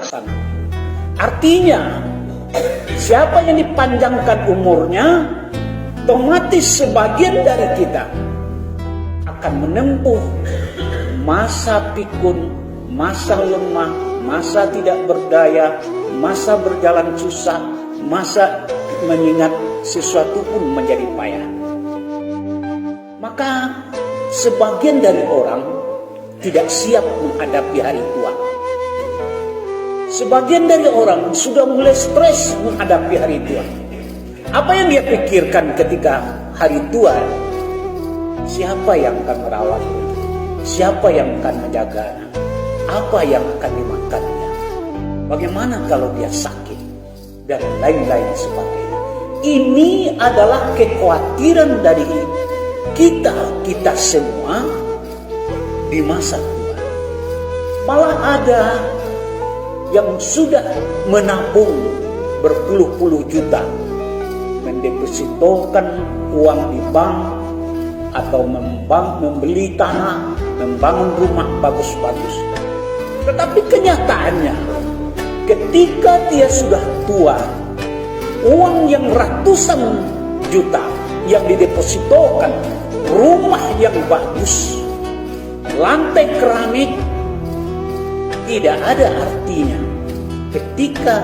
sana. Artinya, siapa yang dipanjangkan umurnya, otomatis sebagian dari kita akan menempuh masa pikun, masa lemah, masa tidak berdaya, masa berjalan susah, masa mengingat sesuatu pun menjadi payah. Maka sebagian dari orang tidak siap menghadapi hari tua. Sebagian dari orang sudah mulai stres menghadapi hari tua. Apa yang dia pikirkan ketika hari tua? Siapa yang akan merawat? Siapa yang akan menjaga? Apa yang akan dimakannya? Bagaimana kalau dia sakit? Dan lain-lain sebagainya. Ini adalah kekhawatiran dari kita semua di masa tua. Malah ada yang sudah menabung berpuluh-puluh juta, mendepositokan uang di bank atau membeli tanah, membangun rumah bagus-bagus. Tetapi kenyataannya, ketika dia sudah tua, uang yang ratusan juta yang didepositokan, rumah yang bagus, lantai keramik, tidak ada artinya ketika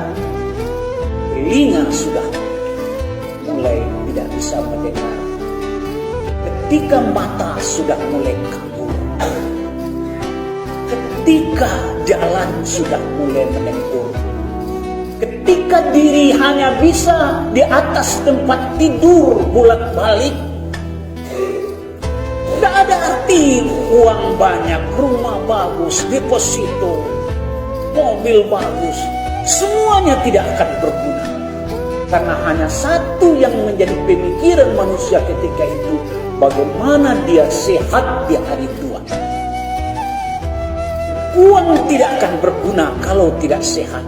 telinga sudah mulai tidak bisa mendengar, ketika mata sudah mulai kabur, ketika jalan sudah mulai menengkur, ketika diri hanya bisa di atas tempat tidur bolak-balik. Tidak ada arti uang banyak, rumah bagus, deposito, mobil bagus, semuanya tidak akan berguna. Karena hanya satu yang menjadi pemikiran manusia ketika itu, bagaimana dia sehat di hari tua. Uang tidak akan berguna kalau tidak sehat.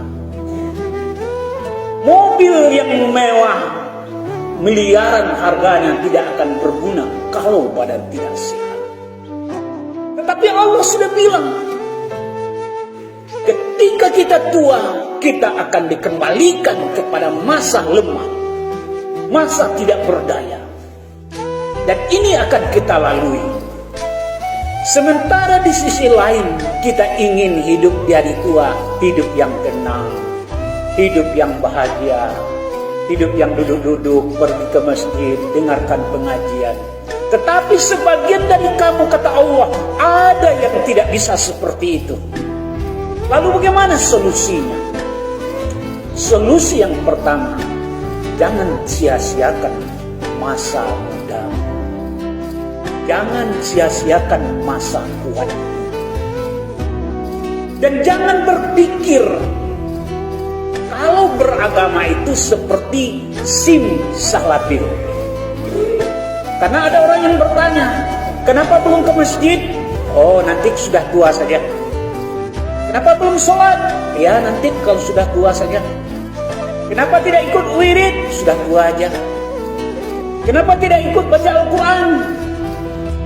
Mobil yang mewah, miliaran harganya, tidak akan berguna kalau badan tidak sehat. Tetapi Allah sudah bilang, ketika kita tua, kita akan dikembalikan kepada masa lemah, masa tidak berdaya. Dan ini akan kita lalui. Sementara di sisi lain, kita ingin hidup di hari tua, hidup yang tenang, hidup yang bahagia, hidup yang duduk-duduk, pergi ke masjid, dengarkan pengajian. Tetapi sebagian dari kamu, kata Allah, ada yang tidak bisa seperti itu. Lalu bagaimana solusinya? Solusi yang pertama, jangan sia-siakan masa muda. Jangan sia-siakan masa kuat. Dan jangan berpikir kalau beragama itu seperti simsalabim. Karena ada orang yang bertanya, kenapa belum ke masjid? Oh, nanti sudah tua saja. Kenapa belum sholat? Ya, nanti kalau sudah tua saja. Kenapa tidak ikut wirid? Sudah tua aja. Kenapa tidak ikut baca Al-Quran?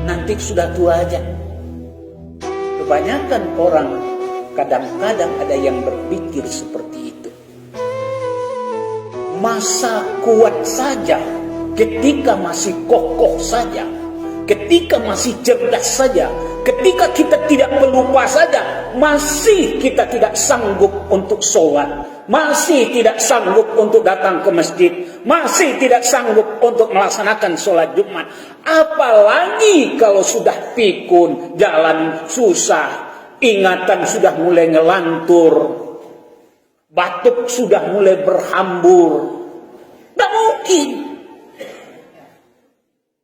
Nanti sudah tua aja. Kebanyakan orang kadang-kadang ada yang berpikir seperti itu. Masa kuat saja, ketika masih kokoh saja, ketika masih cerdas saja, ketika kita tidak melupa saja, masih kita tidak sanggup untuk sholat, masih tidak sanggup untuk datang ke masjid, masih tidak sanggup untuk melaksanakan sholat Jumat. Apalagi kalau sudah pikun, jalan susah, ingatan sudah mulai ngelantur, batuk sudah mulai berhambur. Tidak mungkin.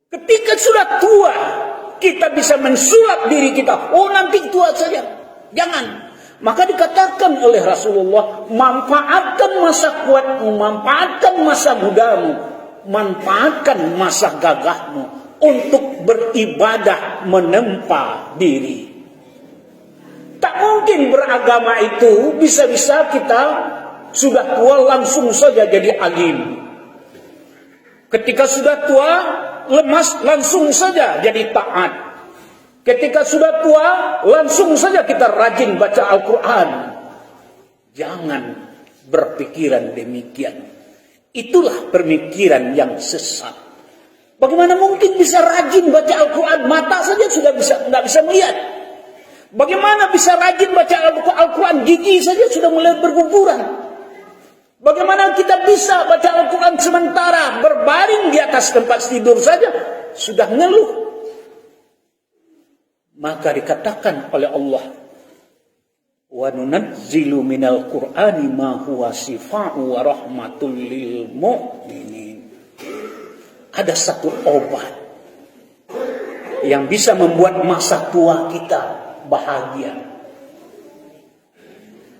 Ketika sudah tua, kita bisa mensulap diri kita. Oh, nanti tua saja. Jangan. Maka dikatakan oleh Rasulullah, manfaatkan masa kuatmu, manfaatkan masa mudamu, manfaatkan masa gagahmu untuk beribadah, menempa diri. Tak mungkin beragama itu bisa-bisa kita sudah tua langsung saja jadi alim. Ketika sudah tua, lemas langsung saja jadi taat. Ketika sudah tua, langsung saja kita rajin baca Al-Quran. Jangan berpikiran demikian. Itulah pemikiran yang sesat. Bagaimana mungkin bisa rajin baca Al-Quran? Mata saja sudah nggak bisa melihat. Bagaimana bisa rajin baca Al-Quran? Gigi saja sudah mulai berguguran. Bagaimana kita bisa baca Al-Quran sementara berbaring di atas tempat tidur saja sudah ngeluh? Maka dikatakan oleh Allah, wa nunazzilu minal Qur'ani ma huwa shifaa'un wa rahmatul lil mu'minin. Ada satu obat yang bisa membuat masa tua kita bahagia.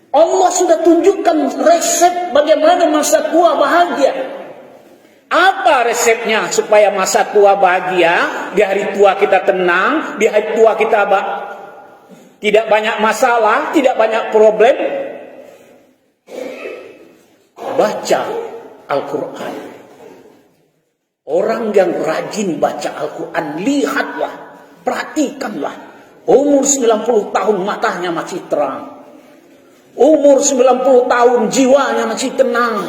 Allah sudah tunjukkan resep bagaimana masa tua bahagia. Apa resepnya supaya masa tua bahagia? Di hari tua kita tenang, di hari tua kita tidak banyak masalah, tidak banyak problem. Baca Al-Quran. Orang yang rajin baca Al-Quran, lihatlah, perhatikanlah. Umur 90 tahun matanya masih terang. Umur 90 tahun jiwanya masih tenang.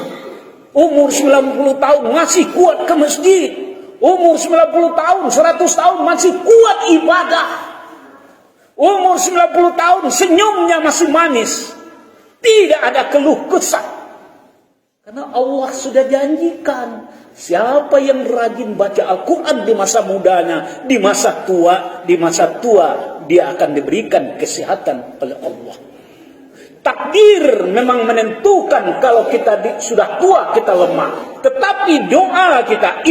Umur 90 tahun masih kuat ke masjid. Umur 90 tahun, 100 tahun masih kuat ibadah. Umur 90 tahun senyumnya masih manis. Tidak ada keluh kesah. Karena Allah sudah janjikan, siapa yang rajin baca Al-Quran di masa mudanya, di masa tua dia akan diberikan kesehatan oleh Allah. Takdir memang menentukan kalau kita sudah tua kita lemah. Tetapi doa kita